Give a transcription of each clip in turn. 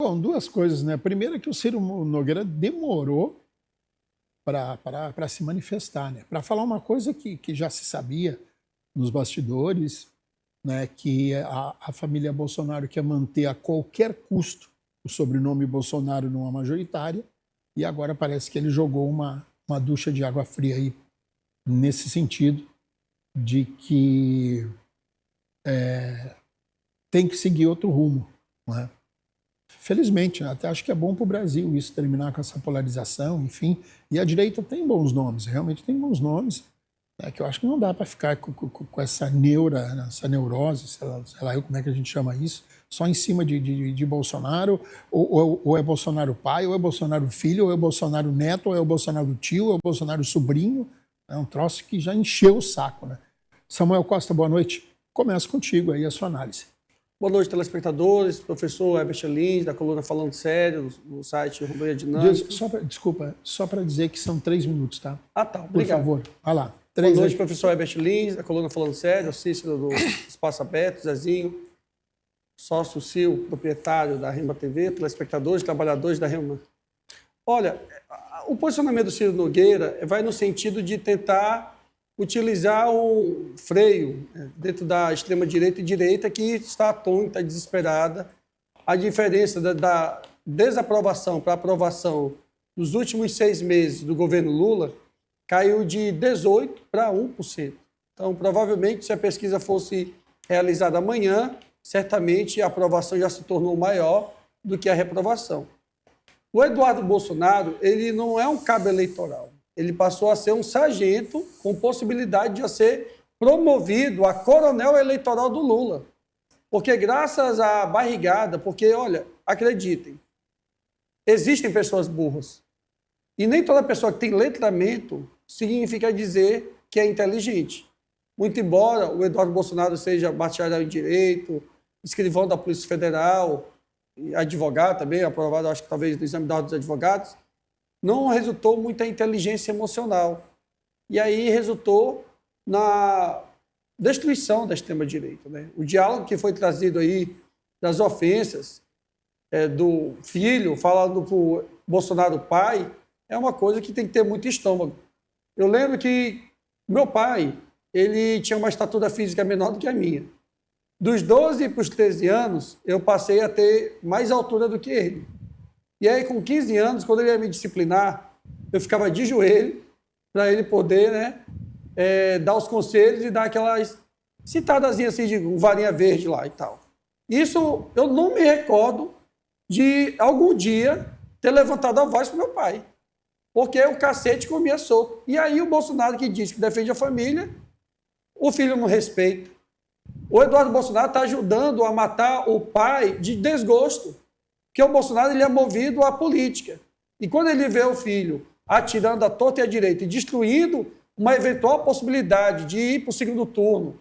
Bom, duas coisas, né? Primeiro é que o Ciro Nogueira demorou para se manifestar, né? Para falar uma coisa que já se sabia nos bastidores, né? Que a família Bolsonaro quer manter a qualquer custo o sobrenome Bolsonaro numa majoritária, e agora parece que ele jogou uma ducha de água fria aí nesse sentido de que tem que seguir outro rumo, não é? Felizmente, até acho que é bom para o Brasil isso, terminar com essa polarização, enfim. E a direita tem bons nomes, realmente tem bons nomes, né, que eu acho que não dá para ficar com essa essa neurose, sei lá eu como é que a gente chama isso, só em cima de Bolsonaro, ou é Bolsonaro pai, ou é Bolsonaro filho, ou é Bolsonaro neto, ou é o Bolsonaro tio, ou é o Bolsonaro sobrinho. É um troço que já encheu o saco, né? Samuel Costa, boa noite. Começo contigo aí a sua análise. Boa noite, telespectadores, professor Herbert Lins, da coluna Falando Sério, no site Rubem Dinâmico. Desculpa, só para dizer que são 3 minutos, tá? Ah, tá, obrigado. Por favor, vai lá. Boa noite, professor Herbert Lins, da coluna Falando Sério, Cícero do Espaço Aberto, Zezinho, sócio CEO, proprietário da Rema TV, telespectadores, trabalhadores da Rema. Olha, o posicionamento do Ciro Nogueira vai no sentido de tentar utilizar o freio dentro da extrema-direita e direita que está atônita, desesperada. A diferença da desaprovação para aprovação nos últimos 6 meses do governo Lula caiu de 18% para 1%. Então, provavelmente, se a pesquisa fosse realizada amanhã, certamente a aprovação já se tornou maior do que a reprovação. O Eduardo Bolsonaro, ele não é um cabo eleitoral. Ele passou a ser um sargento com possibilidade de ser promovido a coronel eleitoral do Lula. Porque graças à barrigada, porque, olha, acreditem, existem pessoas burras. E nem toda pessoa que tem letramento significa dizer que é inteligente. Muito embora o Eduardo Bolsonaro seja bacharel em Direito, escrivão da Polícia Federal, advogado também, aprovado, acho que talvez no exame da Ordem dos Advogados, não resultou muita inteligência emocional. E aí resultou na destruição da extrema-direita, né? O diálogo que foi trazido aí das ofensas do filho, falando para o Bolsonaro pai, é uma coisa que tem que ter muito estômago. Eu lembro que meu pai, ele tinha uma estatura física menor do que a minha. Dos 12 para os 13 anos, eu passei a ter mais altura do que ele. E aí, com 15 anos, quando ele ia me disciplinar, eu ficava de joelho para ele poder, né, dar os conselhos e dar aquelas citadazinhas assim de varinha verde lá e tal. Isso eu não me recordo de algum dia ter levantado a voz para meu pai, porque o cacete comia solto. E aí o Bolsonaro, que diz que defende a família, o filho não respeita. O Eduardo Bolsonaro está ajudando a matar o pai de desgosto. Porque o Bolsonaro ele é movido à política. E quando ele vê o filho atirando à torta e à direita e destruindo uma eventual possibilidade de ir para o segundo turno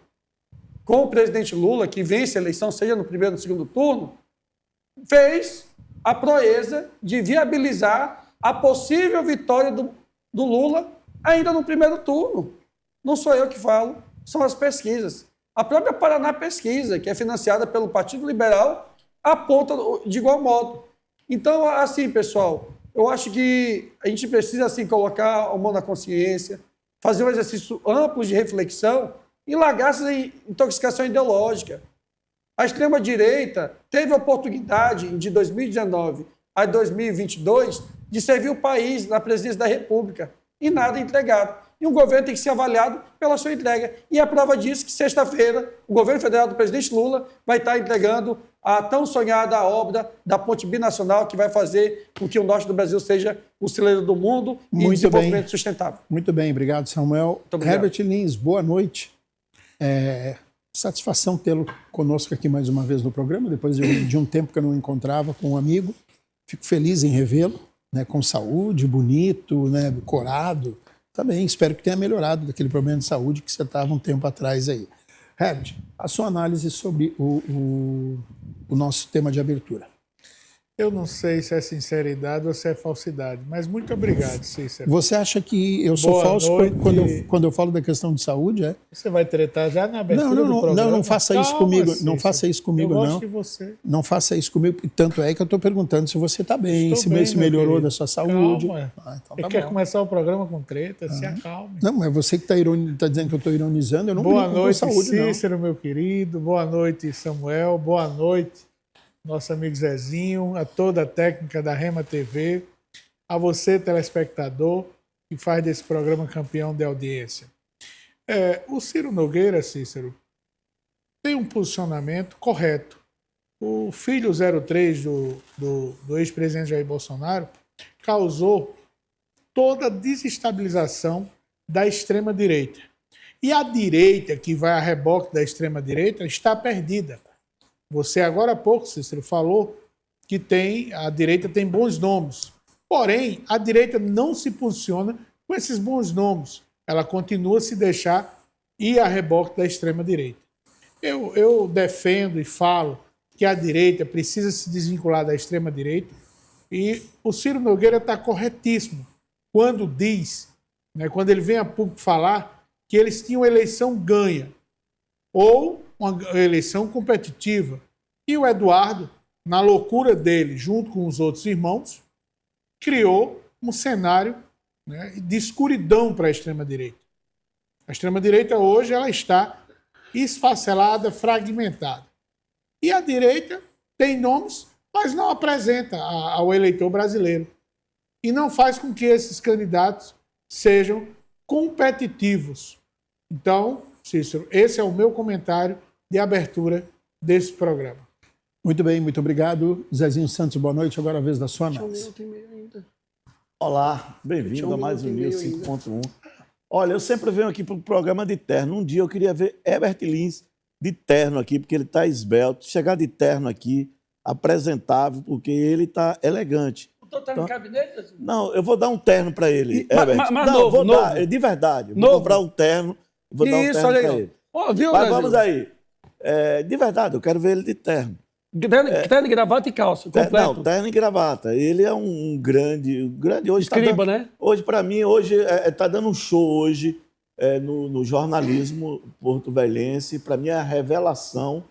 com o presidente Lula, que vence a eleição, seja no primeiro ou no segundo turno, fez a proeza de viabilizar a possível vitória do Lula ainda no primeiro turno. Não sou eu que falo, são as pesquisas. A própria Paraná Pesquisa, que é financiada pelo Partido Liberal, aponta de igual modo. Então, assim, pessoal, eu acho que a gente precisa, assim, colocar a mão na consciência, fazer um exercício amplo de reflexão e largar essa intoxicação ideológica. A extrema-direita teve a oportunidade, de 2019 a 2022, de servir o país na presidência da República e nada entregado. E um governo tem que ser avaliado pela sua entrega. E a prova disso é que sexta-feira o governo federal do presidente Lula vai estar entregando a tão sonhada obra da ponte binacional que vai fazer com que o norte do Brasil seja o celeiro do mundo e desenvolvimento sustentável. Muito bem, obrigado, Samuel. Herbert Lins, boa noite. Satisfação tê-lo conosco aqui mais uma vez no programa, depois de um tempo que eu não encontrava com um amigo. Fico feliz em revê-lo, né, com saúde, bonito, né, corado. Também espero que tenha melhorado daquele problema de saúde que você estava um tempo atrás aí. Herbert, a sua análise sobre o nosso tema de abertura. Eu não sei se é sinceridade ou se é falsidade, mas muito obrigado, Cícero. Você acha que eu sou Boa falso noite. quando eu falo da questão de saúde? É? Você vai tretar já na abertura do Não, programa? não faça isso Calma, comigo. Cícero. Não faça isso comigo, Eu gosto não. de você. Não faça isso comigo. Tanto é que eu estou perguntando se você está bem, Estou bem, se meu melhorou querido. da sua saúde. Calma. Então Você tá quer bom. começar o programa com treta? Se acalme. Não, é você que está dizendo que eu estou ironizando. Eu não Boa brinco com noite, saúde, não. Cícero, meu querido. Boa noite, Samuel. Boa noite, nosso amigo Zezinho, a toda a técnica da Rema TV, a você, telespectador, que faz desse programa campeão de audiência. O Ciro Nogueira, Cícero, tem um posicionamento correto. O filho 03 do ex-presidente Jair Bolsonaro causou toda a desestabilização da extrema-direita. E a direita, que vai a reboque da extrema-direita, está perdida. Você agora há pouco, Cícero, falou que a direita tem bons nomes. Porém, a direita não se posiciona com esses bons nomes. Ela continua a se deixar ir a reboque da extrema-direita. Eu defendo e falo que a direita precisa se desvincular da extrema-direita e o Ciro Nogueira está corretíssimo quando diz, quando ele vem a público falar que eles tinham eleição ganha ou uma eleição competitiva. E o Eduardo, na loucura dele, junto com os outros irmãos, criou um cenário de escuridão para a extrema-direita. A extrema-direita hoje ela está esfacelada, fragmentada. E a direita tem nomes, mas não apresenta ao eleitor brasileiro. E não faz com que esses candidatos sejam competitivos. Então, Cícero, esse é o meu comentário de abertura desse programa. Muito bem, muito obrigado. Zezinho Santos, boa noite. Agora a vez da sua análise. Olá, bem-vindo a mais um News 5.1. Olha, eu sempre venho aqui para o programa de terno. Um dia eu queria ver Herbert Lins de terno aqui, porque ele está esbelto. Chegar de terno aqui, apresentável, porque ele está elegante. Não tá no gabinete? Assim? Não, eu vou dar um terno para ele, Herbert. Mas não, novo, vou novo. dar, de verdade. Novo. Vou comprar um terno, vou dar um Isso, terno olha para aí. ele. Ó, viu, Mas Brasil? vamos aí. De verdade, eu quero ver ele de terno. Terno, gravata e calça, completo. Não, terno e gravata. Ele é um grande hoje. Escriba, tá dando, né? Hoje, para mim, hoje está dando um show hoje no jornalismo porto-velhense. Para mim, a revelação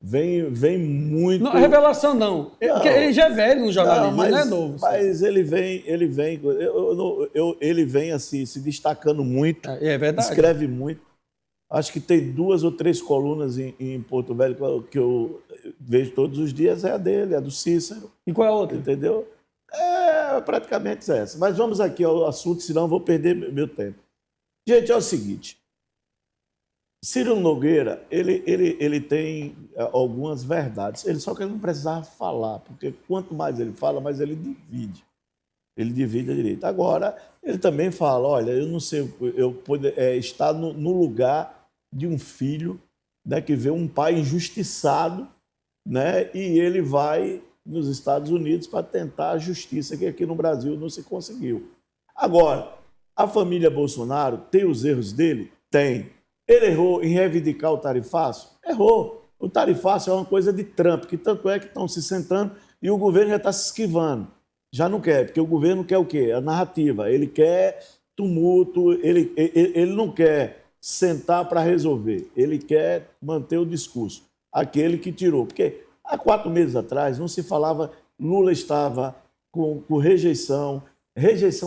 vem muito... Não, revelação não. Porque ele já é velho no jornalismo, ele não é novo. Mas ele vem assim, se destacando muito. É verdade. Escreve muito. Acho que tem 2 ou 3 colunas em Porto Velho que eu vejo todos os dias, é a dele, a do Cícero. E qual é a outra? Entendeu? É praticamente essa. Mas vamos aqui ao assunto, senão eu vou perder meu tempo. Gente, é o seguinte. Ciro Nogueira, ele tem algumas verdades. Ele só que ele não precisava falar, porque quanto mais ele fala, mais ele divide. Ele divide a direita. Agora, ele também fala, olha, eu não sei, eu estar no lugar de um filho, que vê um pai injustiçado, e ele vai nos Estados Unidos para tentar a justiça que aqui no Brasil não se conseguiu. Agora, a família Bolsonaro tem os erros dele? Tem. Ele errou em reivindicar o tarifaço? Errou. O tarifaço é uma coisa de Trump, que tanto é que estão se sentando e o governo já está se esquivando. Já não quer, porque o governo quer o quê? A narrativa. Ele quer tumulto, ele não quer sentar para resolver. Ele quer manter o discurso. Aquele que tirou. Porque há 4 meses atrás não se falava, Lula estava com rejeição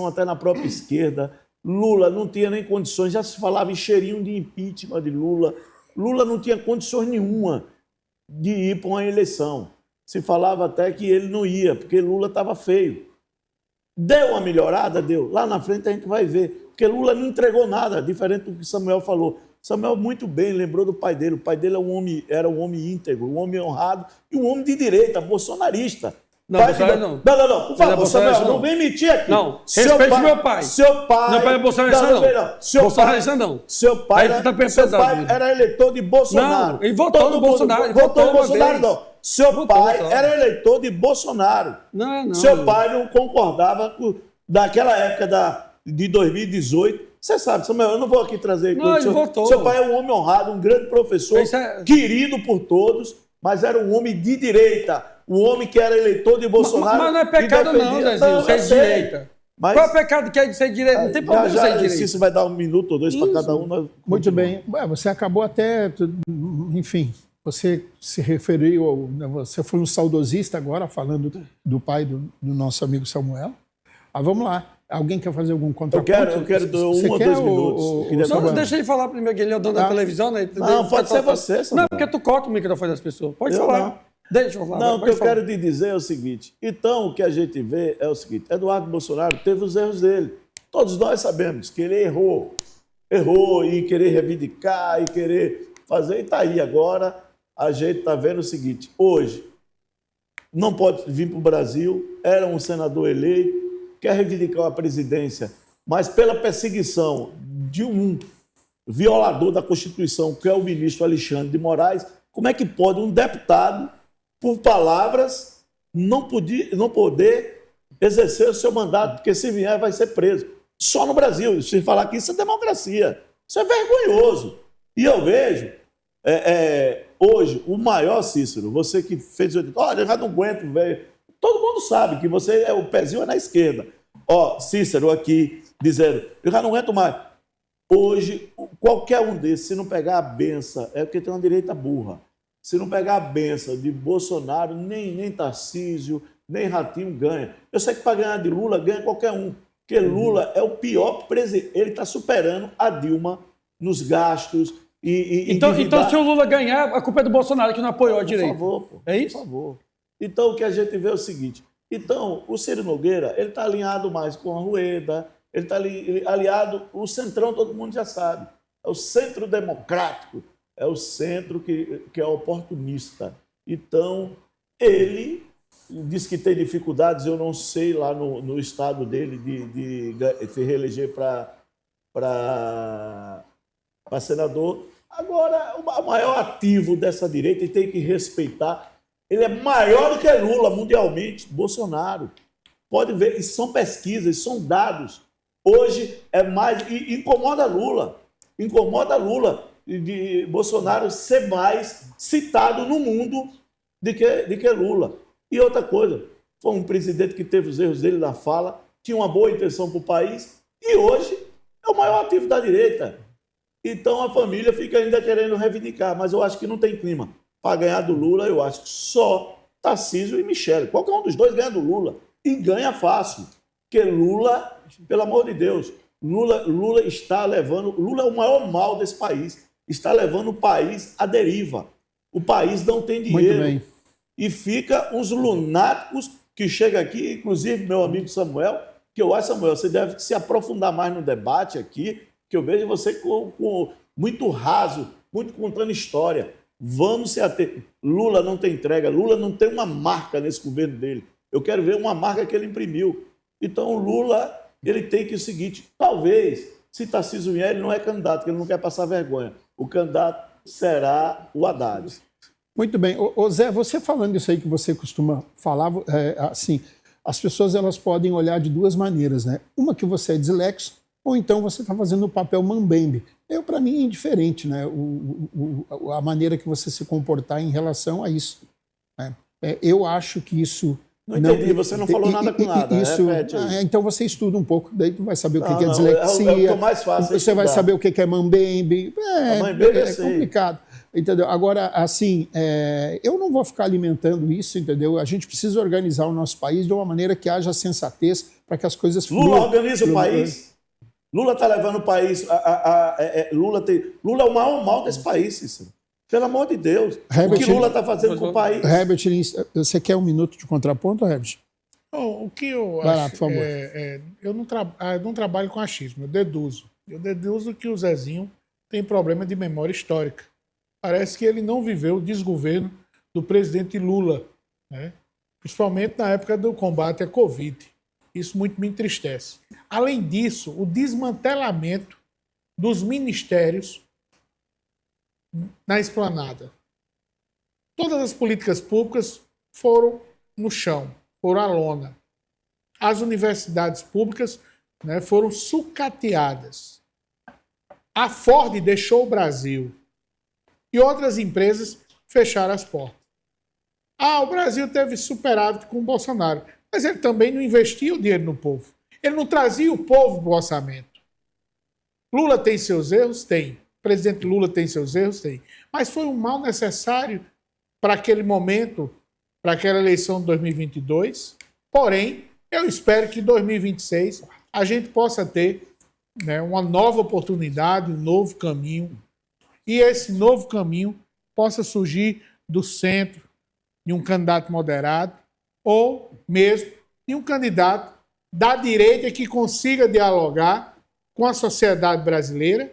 até na própria esquerda. Lula não tinha nem condições, já se falava em cheirinho de impeachment de Lula. Lula não tinha condições nenhuma de ir para uma eleição. Se falava até que ele não ia, porque Lula estava feio. Deu uma melhorada? Deu. Lá na frente a gente vai ver. Porque Lula não entregou nada, diferente do que Samuel falou. Samuel muito bem lembrou do pai dele. O pai dele era um homem íntegro, um homem honrado e um homem de direita, bolsonarista. Não, Bolsonaro não. Não, por favor, Samuel, não vem mentir aqui. Não, respeite meu pai. Seu pai... Meu pai é bolsonarista, não. Bolsonarista, não. Seu pai era eleitor de Bolsonaro. Não, ele votou no Bolsonaro. Votou no Bolsonaro, não. Seu pai era eleitor de Bolsonaro. Não. Seu pai não concordava com daquela época de 2018. Você sabe, Samuel, eu não vou aqui trazer... Não, ele votou. Seu pai é um homem honrado, um grande professor, querido por todos, mas era um homem de direita. O homem que era eleitor de Bolsonaro. Mas não é pecado e defendia- não, Zezinho, ser eu de sei. direita. Mas Qual é o pecado que é de ser direita? Não tem problema já, ser direita. se isso vai dar 1 minuto ou 2 para cada um. nós Muito continuamos. bem. Ué, você acabou até, enfim, você se referiu, você foi um saudosista agora, falando do pai do nosso amigo Samuel. Vamos lá. Alguém quer fazer algum contraponto? Eu quero Você 1 ou quer 2 minutos. Queria Não, Samuel? deixa ele falar primeiro, que ele é o dono da televisão, né? Não, pode ser você, Não, Samuel. porque tu corta o microfone das pessoas. Pode Eu falar. não. Deixa eu falar. Não, o que pode eu falar. quero te dizer é o seguinte. Então, o que a gente vê é o seguinte. Eduardo Bolsonaro teve os erros dele. Todos nós sabemos que ele errou. Errou em querer reivindicar, e querer fazer. E está aí agora, a gente está vendo o seguinte. Hoje, não pode vir para o Brasil, era um senador eleito, quer reivindicar a presidência, mas pela perseguição de um violador da Constituição, que é o ministro Alexandre de Moraes, como é que pode um deputado, por palavras, não poder exercer o seu mandato, porque se vier vai ser preso. Só no Brasil, se falar que isso é democracia. Isso é vergonhoso. E eu vejo, hoje, o maior Cícero, você que fez... Olha, eu já não aguento, velho. Todo mundo sabe que você o pezinho é na esquerda. Ó, Cícero aqui, dizendo, eu já não aguento mais. Hoje, qualquer um desses, se não pegar a benção, é porque tem uma direita burra. Se não pegar a benção de Bolsonaro, nem Tarcísio, nem Ratinho ganha. Eu sei que para ganhar de Lula, ganha qualquer um. Porque Lula é o pior presidente. Ele está superando a Dilma nos gastos Então, se o Lula ganhar, a culpa é do Bolsonaro, que não apoiou a direita. Por favor, pô. É isso? Por favor. Então, o que a gente vê é o seguinte. Então, o Ciro Nogueira, ele está alinhado mais com a Rueda, ele está aliado, o Centrão todo mundo já sabe. É o centro democrático, é o centro que é oportunista. Então, ele diz que tem dificuldades, eu não sei lá no estado dele de se reeleger para senador. Agora, o maior ativo dessa direita, e tem que respeitar, ele é maior do que Lula mundialmente, Bolsonaro. Pode ver, isso são pesquisas, isso são dados. Hoje é mais... E incomoda Lula de Bolsonaro ser mais citado no mundo de que Lula. E outra coisa, foi um presidente que teve os erros dele na fala, tinha uma boa intenção para o país, e hoje é o maior ativo da direita. Então a família fica ainda querendo reivindicar, mas eu acho que não tem clima. Para ganhar do Lula, eu acho que só Tarcísio e Michele. Qualquer um dos dois ganha do Lula. E ganha fácil. Porque Lula, pelo amor de Deus, Lula está levando... Lula é o maior mal desse país. Está levando o país à deriva. O país não tem dinheiro. Muito bem. E fica uns lunáticos que chegam aqui, inclusive meu amigo Samuel, que eu acho, Samuel, você deve se aprofundar mais no debate aqui, que eu vejo você com muito raso, muito contando história. Vamos se ater. Lula não tem entrega, Lula não tem uma marca nesse governo dele. Eu quero ver uma marca que ele imprimiu. Então o Lula, ele tem que o seguinte, talvez, se Tarcísio vier, ele não é candidato, porque ele não quer passar vergonha. O candidato será o Haddad. Muito bem. Ô Zé, você falando isso aí que você costuma falar, assim, as pessoas elas podem olhar de duas maneiras, né? Uma que você é dislexo, ou então você está fazendo o papel mambembe. Para mim, é indiferente, né? A maneira que você se comportar em relação a isso. Né? Eu acho que isso... Não entendi, você não falou nada com nada. Isso, repete aí. então você estuda um pouco, daí tu vai saber o que é Não, dislexia. é o que eu mais faço, é você vai estudar. saber o que é mambembe. Mambembe eu É sei. complicado. Entendeu? Agora, assim, eu não vou ficar alimentando isso, entendeu? A gente precisa organizar o nosso país de uma maneira que haja sensatez para que as coisas fluam. Lula organiza o país. Lula está levando o país. Lula é o maior mal desse país, Cícero. Pelo amor de Deus. Herbert, o que Lula está fazendo com o país? Herbert, você quer 1 minuto de contraponto, Herbert? O que eu Vai lá, acho por favor. eu não trabalho com achismo, eu deduzo. Eu deduzo que o Zezinho tem problema de memória histórica. Parece que ele não viveu o desgoverno do presidente Lula, né? Principalmente na época do combate à Covid. Isso muito me entristece. Além disso, o desmantelamento dos ministérios na esplanada. Todas as políticas públicas foram no chão, foram à lona. As universidades públicas, né, foram sucateadas. A Ford deixou o Brasil e outras empresas fecharam as portas. O Brasil teve superávit com o Bolsonaro. Mas ele também não investia o dinheiro no povo. Ele não trazia o povo para o orçamento. Lula tem seus erros? Tem. O presidente Lula tem seus erros? Tem. Mas foi um mal necessário para aquele momento, para aquela eleição de 2022. Porém, eu espero que em 2026 a gente possa ter, né, uma nova oportunidade, um novo caminho. E esse novo caminho possa surgir do centro, de um candidato moderado, ou mesmo de um candidato da direita que consiga dialogar com a sociedade brasileira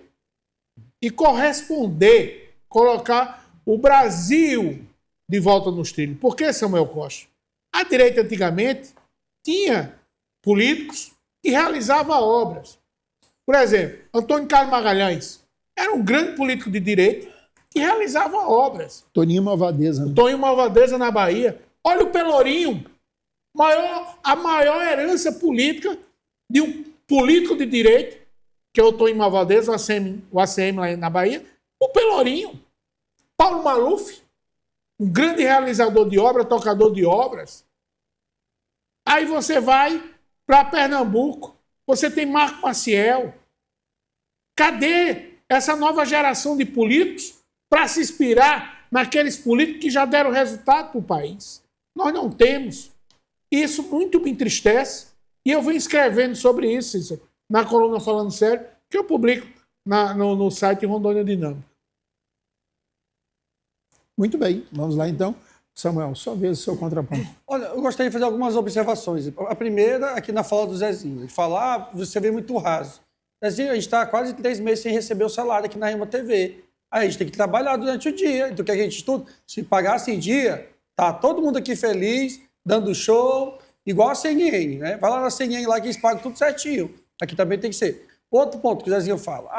e corresponder, colocar o Brasil de volta nos trilhos. Por que, Samuel Costa? A direita antigamente tinha políticos que realizavam obras. Por exemplo, Antônio Carlos Magalhães era um grande político de direita que realizava obras. Toninho Malvadeza. Né? Toninho Malvadeza na Bahia. Olha o Pelourinho. A maior herança política de um político de direita, que é o Toninho Malvadeza, o ACM lá na Bahia. O Pelourinho. Paulo Maluf, um grande realizador de obras, tocador de obras. Aí você vai para Pernambuco, você tem Marco Maciel. Cadê essa nova geração de políticos para se inspirar naqueles políticos que já deram resultado para o país? Nós não temos. Isso muito me entristece. E eu venho escrevendo sobre isso na coluna Falando Sério, que eu publico no site Rondônia Dinâmica. Muito bem, vamos lá então. Samuel, só vez o seu contraponto. Olha, eu gostaria de fazer algumas observações. A primeira, aqui na fala do Zezinho. Ele fala, você vê muito raso. Zezinho, a gente está quase 3 meses sem receber o salário aqui na Rema TV. Aí a gente tem que trabalhar durante o dia. Então, o que a gente estuda? Se pagasse em dia, tá todo mundo aqui feliz, dando show, igual a CNN, né? Vai lá na CNN lá que eles pagam tudo certinho. Aqui também tem que ser. Outro ponto que o Zezinho fala.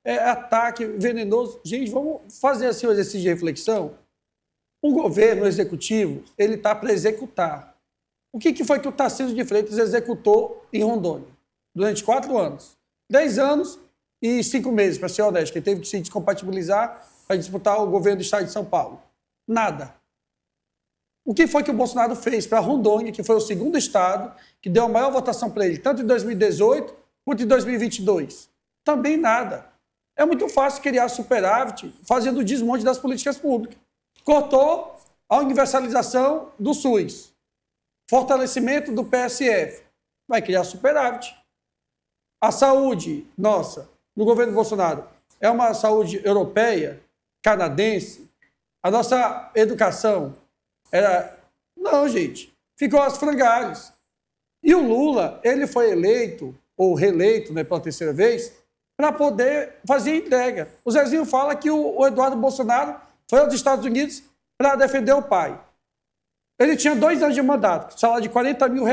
É ataque venenoso. Gente, vamos fazer assim um exercício de reflexão. O governo, o executivo, ele está para executar. O que foi que o Tarcísio de Freitas executou em Rondônia? Durante 4 anos. 10 anos e 5 meses, para ser honesto. Ele teve que se descompatibilizar para disputar o governo do estado de São Paulo. Nada. O que foi que o Bolsonaro fez para Rondônia, que foi o segundo estado que deu a maior votação para ele, tanto em 2018 quanto em 2022? Também nada. É muito fácil criar superávit fazendo o desmonte das políticas públicas. Cortou a universalização do SUS. Fortalecimento do PSF. Vai criar superávit. A saúde, nossa, no governo Bolsonaro, é uma saúde europeia, canadense. A nossa educação era... Não, gente. Ficou às frangalhas. E o Lula, ele foi eleito, ou reeleito, né, pela 3ª vez, para poder fazer entrega. O Zezinho fala que o Eduardo Bolsonaro foi aos Estados Unidos para defender o pai. Ele tinha 2 anos de mandato, salário de R$40 mil.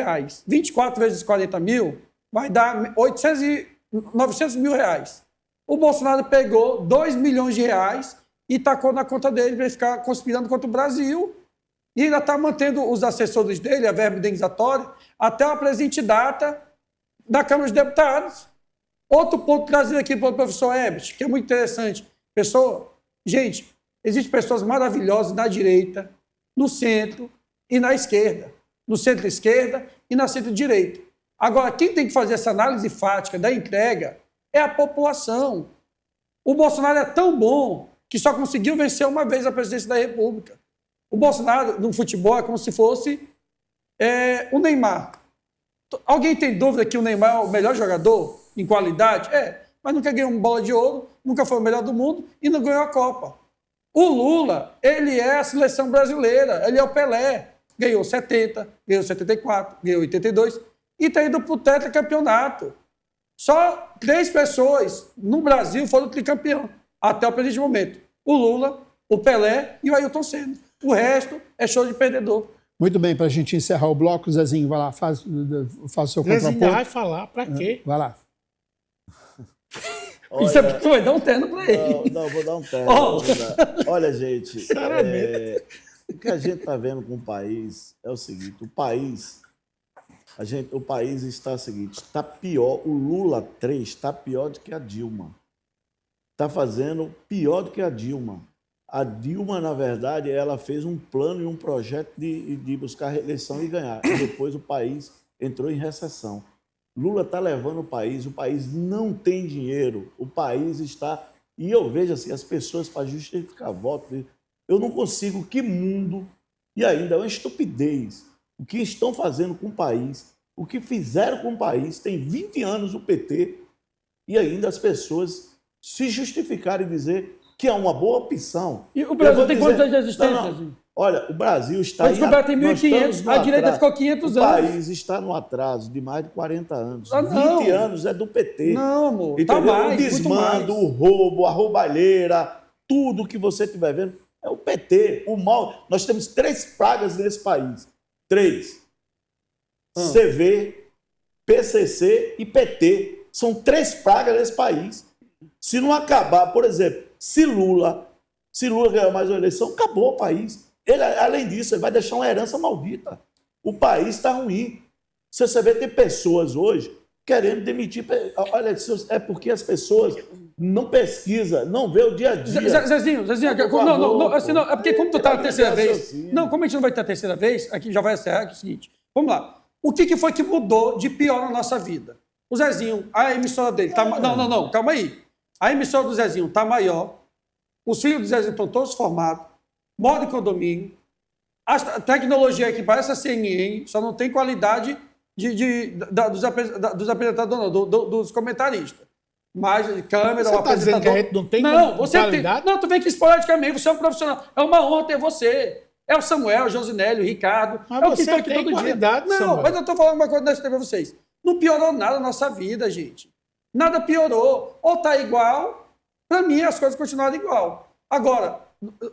24 vezes 40 mil vai dar 900 mil reais. O Bolsonaro pegou 2 milhões de reais e tacou na conta dele para ele ficar conspirando contra o Brasil e ainda está mantendo os assessores dele, a verba indenizatória, até a presente data da Câmara dos Deputados. Outro ponto trazido aqui pelo professor Herbert, que é muito interessante. Gente, existem pessoas maravilhosas na direita, no centro e na esquerda. No centro-esquerda e na centro-direita. Agora, quem tem que fazer essa análise fática da entrega é a população. O Bolsonaro é tão bom que só conseguiu vencer uma vez a presidência da República. O Bolsonaro, no futebol, é como se fosse o Neymar. Alguém tem dúvida que o Neymar é o melhor jogador em qualidade? Mas nunca ganhou uma bola de ouro, nunca foi o melhor do mundo e não ganhou a Copa. O Lula, ele é a seleção brasileira, ele é o Pelé. Ganhou 70, ganhou 74, ganhou 82 e está indo para o tetracampeonato. Só 3 pessoas no Brasil foram tricampeão até o presente momento. O Lula, o Pelé e o Ailton Senna. O resto é show de perdedor. Muito bem, para a gente encerrar o bloco, Zezinho, vai lá, faz o seu Zezinho contraponto. vai falar, para quê? Vai lá. Olha, Tu vai dar um terno para ele. não, vou dar um terno. Olha, gente, o que a gente está vendo com o país é o seguinte, o país está o seguinte, está pior, o Lula 3 está pior do que a Dilma. Está fazendo pior do que a Dilma. A Dilma, na verdade, ela fez um plano e um projeto de buscar a reeleição e ganhar. E depois o país entrou em recessão. Lula está levando o país não tem dinheiro, o país está... E eu vejo assim, as pessoas, para justificar voto, eu não consigo, que mundo, e ainda é uma estupidez, o que estão fazendo com o país, o que fizeram com o país, tem 20 anos o PT, e ainda as pessoas se justificarem e dizer que é uma boa opção. E o Brasil tem quantos anos de existência? Não. Olha, o Brasil está... Foi descoberto em 1500, a direita ficou 500 anos. O país está no atraso de mais de 40 anos. Ah, 20 anos é do PT. Não, amor, entendeu? tá mais, o desmando, o roubo, a roubalheira, tudo que você estiver vendo é o PT. O mal. Nós temos 3 pragas nesse país. 3. CV, PCC e PT. São 3 pragas nesse país. Se não acabar, por exemplo, se Lula ganhar mais uma eleição, acabou o país. Ele, além disso, ele vai deixar uma herança maldita. O país está ruim. Você vê, tem pessoas hoje querendo demitir. Olha, é porque as pessoas não pesquisam, não vê o dia a dia. Zezinho, não, assim não, é porque como tu está na terceira vez... Não, como a gente não vai ter a terceira vez, aqui já vai encerrar, é o seguinte, vamos lá. O que foi que mudou de pior na nossa vida? O Zezinho, a emissora dele... Não, calma aí. A emissora do Zezinho está maior, os filhos do Zezinho estão todos formados, mora em condomínio, a tecnologia aqui parece a CNN, só não tem qualidade dos apresentadores, não, dos comentaristas. Mas câmera, Você o está dizendo que a gente não tem qualidade? Não, tu vem aqui esporadicamente, você é um profissional. É uma honra ter você. É o Samuel, o Josinélio, o Ricardo. Mas é o que você estão aqui tem todo qualidade, dia. Não, Samuel. mas eu estou falando uma coisa nessa TV pra vocês. Não piorou nada na nossa vida, gente. Nada piorou. Ou está igual, para mim as coisas continuaram igual. Agora,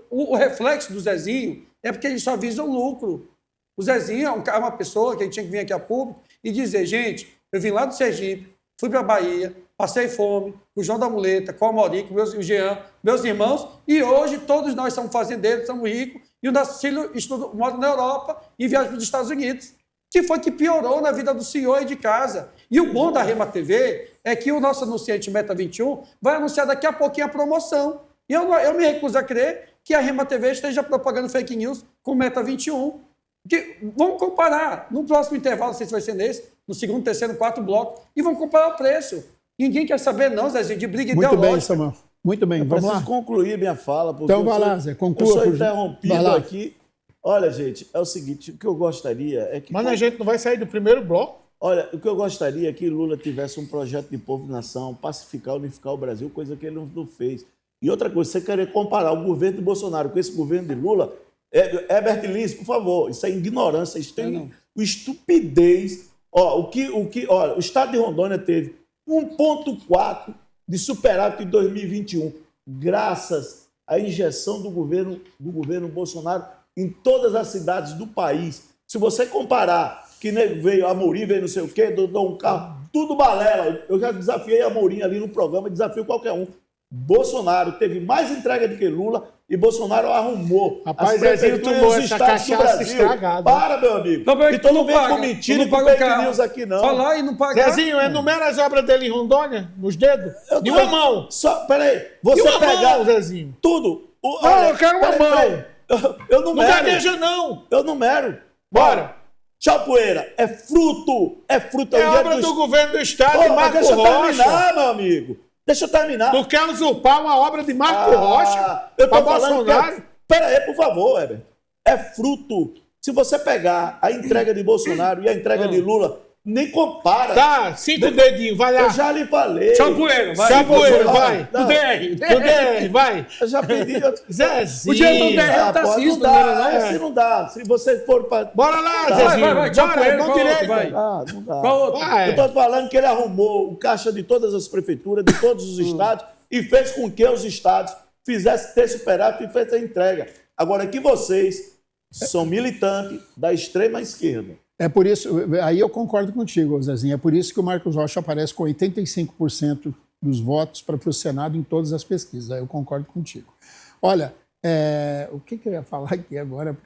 o reflexo do Zezinho é porque ele só visa o lucro. O Zezinho é uma pessoa que tinha que vir aqui a público e dizer, gente, eu vim lá do Sergipe, fui para a Bahia, passei fome, com o João da Muleta, com o Amaury, com o Jean, meus irmãos, e hoje todos nós somos fazendeiros, somos ricos, e o nosso filho mora na Europa e viaja para os Estados Unidos. Que foi que piorou na vida do senhor e de casa. E o bom da Rema TV é que o nosso anunciante Meta 21 vai anunciar daqui a pouquinho a promoção. E eu me recuso a crer que a Rema TV esteja propagando fake news com o Meta 21. Vamos comparar. No próximo intervalo, não sei se vai ser nesse, no segundo, terceiro, quarto bloco, e vamos comparar o preço. Ninguém quer saber, não, Zezinho, de briga Muito ideológica. bem, Samuel. Muito bem, vamos lá. Preciso concluir minha fala. Porque Então vai lá, Zé, conclua. Eu sou Vai interrompido lá. aqui. Olha, gente, é o seguinte, o que eu gostaria é que... Mas a gente não vai sair do primeiro bloco. Olha, o que eu gostaria é que Lula tivesse um projeto de povo e nação, pacificar, unificar o Brasil, coisa que ele não fez. E outra coisa, você querer comparar o governo de Bolsonaro com esse governo de Lula, Herbert Lins, por favor, isso é ignorância, isso tem estupidez. Ó, o estado de Rondônia teve 1,4 de superávit em 2021, graças à injeção do governo Bolsonaro em todas as cidades do país. Se você comparar que veio a Amorim, veio não sei o quê, dou um carro, tudo balela. Eu já desafiei a Amorim ali no programa, desafio qualquer um. Bolsonaro teve mais entrega do que Lula e Bolsonaro arrumou. Rapaz, Zezinho tomou essa cachaça estragada. Para, meu amigo. Então não vem com mentira e com fake news aqui, não. Falar e não pagar. Zezinho, enumera as obras dele em Rondônia, nos dedos? De uma mão. Peraí, você De uma pegar mão, Zezinho. tudo. Não, eu quero uma mão. Eu não Não mero. gagueja, não. Eu não mero. Bora. Tchau, poeira. É fruto. É obra do governo do Estado, de Marco Deixa eu Rocha. terminar, meu amigo. Deixa eu terminar. Tu quer usurpar uma obra de Marco Rocha Eu tô para falando Bolsonaro? Pera aí, por favor, Heber. É fruto. Se você pegar a entrega de Bolsonaro e a entrega de Lula, nem compara. Tá, 5 dedinhos, vai lá. Eu já lhe falei. Champoeiro, vai. Champoeiro, vai. Não, O DR. Do DR, vai. eu já pedi. Zezinho. O dinheiro do DR tá Pô, assim, não dá, assim não dá. Se você for para... Bora lá, Vai, Zezinho. vai, Champoeiro, mão qual outro, direita. vai? Não dá. Qual outro? Vai. Eu estou falando que ele arrumou o caixa de todas as prefeituras, de todos os estados, e fez com que os estados fizessem ter superávit e fez a entrega. Agora, que vocês são militantes da extrema esquerda. É por isso, aí eu concordo contigo, Zezinho, é por isso que o Marcos Rocha aparece com 85% dos votos para o Senado em todas as pesquisas, aí eu concordo contigo. Olha, o que eu ia falar aqui agora?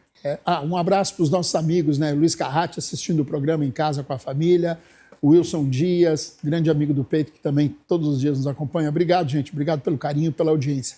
Um abraço para os nossos amigos, né? Luiz Carratti assistindo o programa em casa com a família, o Wilson Dias, grande amigo do Peito, que também todos os dias nos acompanha. Obrigado, gente, obrigado pelo carinho, pela audiência.